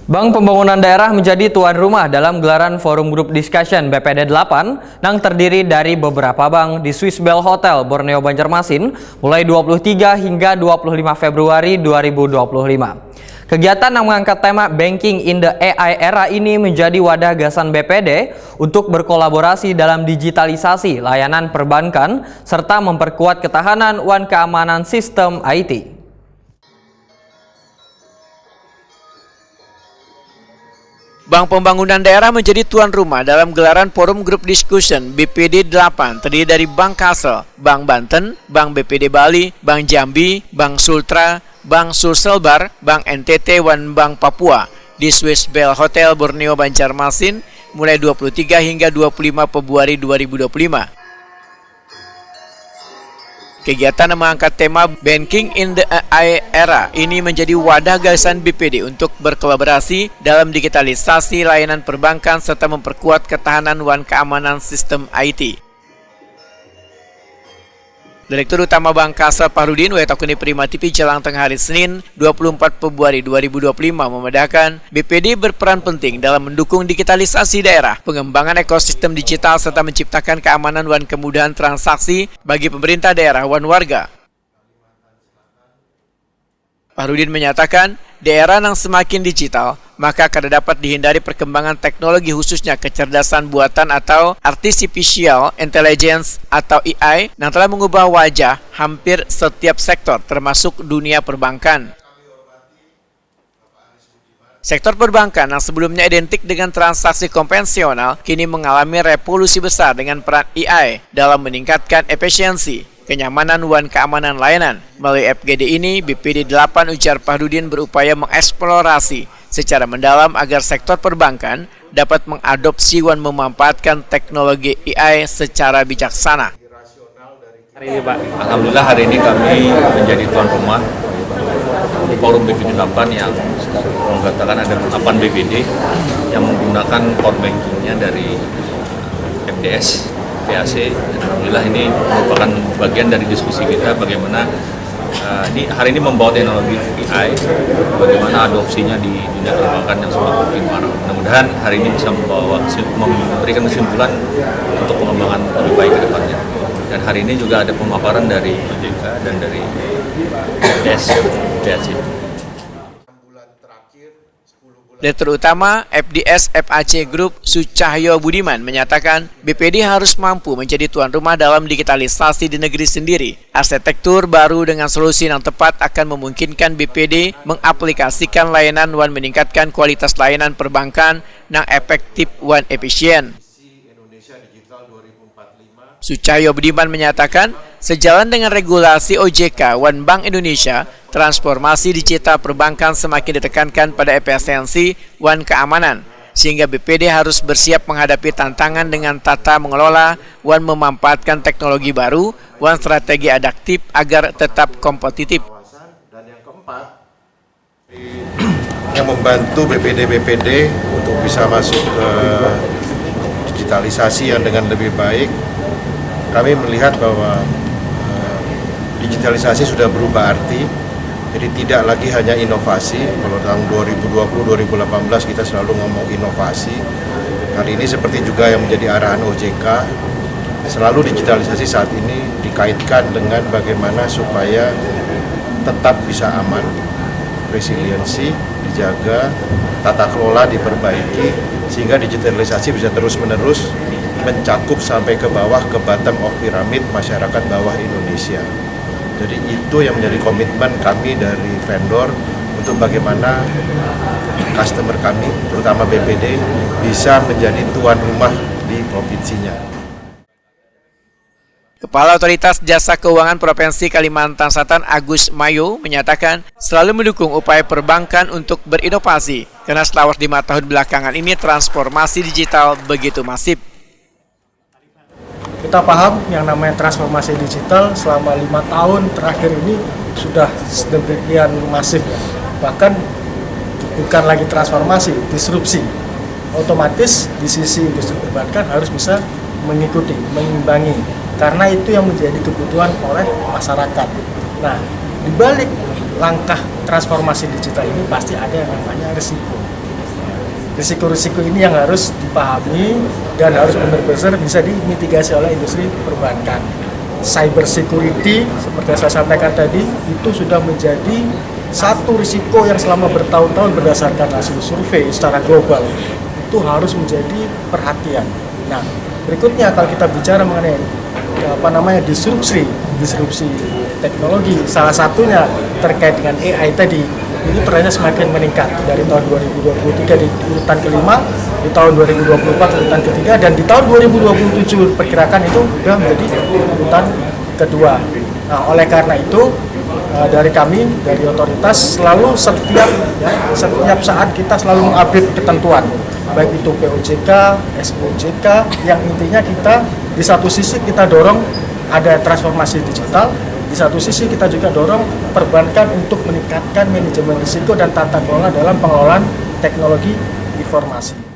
Bank Pembangunan Daerah menjadi tuan rumah dalam gelaran Forum Group Discussion BPD 8 yang terdiri dari beberapa bank di Swiss Bell Hotel, Borneo Banjarmasin mulai 23 hingga 25 Februari 2025. Kegiatan yang mengangkat tema Banking in the AI Era ini menjadi wadah gagasan BPD untuk berkolaborasi dalam digitalisasi layanan perbankan serta memperkuat ketahanan dan keamanan sistem IT. Bank Pembangunan Daerah menjadi tuan rumah dalam gelaran Forum Group Discussion BPD 8 terdiri dari Bank Kasel, Bank Banten, Bank BPD Bali, Bank Jambi, Bank Sultra, Bank Sulselbar, Bank NTT, dan Bank Papua di Swiss Bell Hotel Borneo Banjarmasin mulai 23 hingga 25 Februari 2025. Kegiatan yang mengangkat tema Banking in the AI Era ini menjadi wadah gagasan BPD untuk berkolaborasi dalam digitalisasi layanan perbankan serta memperkuat ketahanan dan keamanan sistem IT. Direktur Utama Bank Kasel Fahrudin Waitakuni Prima TV Jelang Tengah hari Senin 24 Februari 2025 membedakan BPD berperan penting dalam mendukung digitalisasi daerah, pengembangan ekosistem digital serta menciptakan keamanan dan kemudahan transaksi bagi pemerintah daerah dan warga. Fahrudin menyatakan, di era yang semakin digital, maka akan dapat dihindari perkembangan teknologi khususnya kecerdasan buatan atau Artificial Intelligence atau AI yang telah mengubah wajah hampir setiap sektor termasuk dunia perbankan. Sektor perbankan yang sebelumnya identik dengan transaksi konvensional kini mengalami revolusi besar dengan peran AI dalam meningkatkan efisiensi, kenyamanan dan keamanan layanan. Melalui FGD ini, BPD 8 ujar Fahrudin berupaya mengeksplorasi secara mendalam agar sektor perbankan dapat mengadopsi dan memanfaatkan teknologi AI secara bijaksana. Hari ini, Pak. Alhamdulillah hari ini kami menjadi tuan rumah Forum BPD 8 yang mengatakan ada 8 BPD yang menggunakan core bankingnya dari FDS, PAC. Alhamdulillah ini merupakan bagian dari diskusi kita bagaimana hari ini membawa teknologi AI, bagaimana adopsinya di dunia perbankan yang semakin marak. Mudah-mudahan hari ini bisa memberikan kesimpulan untuk pengembangan lebih baik ke depannya. Dan hari ini juga ada pemaparan dari OJK dan dari FDS. Direktur Utama FDS FAC Group Sucahyo Budiman menyatakan BPD harus mampu menjadi tuan rumah dalam digitalisasi di negeri sendiri. Arsitektur baru dengan solusi yang tepat akan memungkinkan BPD mengaplikasikan layanan dan meningkatkan kualitas layanan perbankan yang efektif dan efisien. Sucahyo Budiman menyatakan, sejalan dengan regulasi OJK dan Bank Indonesia, transformasi digital perbankan semakin ditekankan pada efisiensi dan keamanan, sehingga BPD harus bersiap menghadapi tantangan dengan tata mengelola dan memanfaatkan teknologi baru dan strategi adaptif agar tetap kompetitif. Dan yang keempat, yang membantu BPD untuk bisa masuk ke digitalisasi yang dengan lebih baik. Kami melihat bahwa digitalisasi sudah berubah arti, jadi tidak lagi hanya inovasi. Kalau tahun 2020-2018 kita selalu ngomong inovasi. Kali ini seperti juga yang menjadi arahan OJK, selalu digitalisasi saat ini dikaitkan dengan bagaimana supaya tetap bisa aman, resiliensi dijaga, tata kelola diperbaiki, sehingga digitalisasi bisa terus-menerus mencakup sampai ke bawah, ke bottom of pyramid masyarakat bawah Indonesia. Jadi itu yang menjadi komitmen kami dari vendor untuk bagaimana customer kami, terutama BPD, bisa menjadi tuan rumah di provinsinya. Kepala Otoritas Jasa Keuangan Provinsi Kalimantan Selatan Agus Mayo menyatakan selalu mendukung upaya perbankan untuk berinovasi karena setelah 5 tahun belakangan ini transformasi digital begitu masif. Kita paham yang namanya transformasi digital selama 5 tahun terakhir ini sudah sedemikian masif. Bahkan bukan lagi transformasi, disrupsi. Otomatis di sisi industri perbankan harus bisa mengikuti, mengimbangi. Karena itu yang menjadi kebutuhan oleh masyarakat. Nah, di balik langkah transformasi digital ini pasti ada yang namanya risiko. risiko-risiko ini yang harus dipahami dan harus benar-benar bisa dimitigasi oleh industri perbankan. Cyber security seperti yang saya sampaikan tadi itu sudah menjadi satu risiko yang selama bertahun-tahun berdasarkan hasil survei secara global itu harus menjadi perhatian. Nah, berikutnya kalau kita bicara mengenai disrupsi teknologi, salah satunya terkait dengan AI tadi, ini trennya semakin meningkat dari tahun 2023 di urutan kelima, di tahun 2024 urutan ketiga, dan di tahun 2027 perkirakan itu sudah menjadi urutan kedua. Nah, oleh karena itu dari kami, dari otoritas selalu setiap saat kita selalu mengupdate ketentuan, baik itu POJK, SOJK, yang intinya kita di satu sisi kita dorong ada transformasi digital, di satu sisi kita juga dorong perbankan untuk meningkatkan manajemen risiko dan tata kelola dalam pengelolaan teknologi informasi.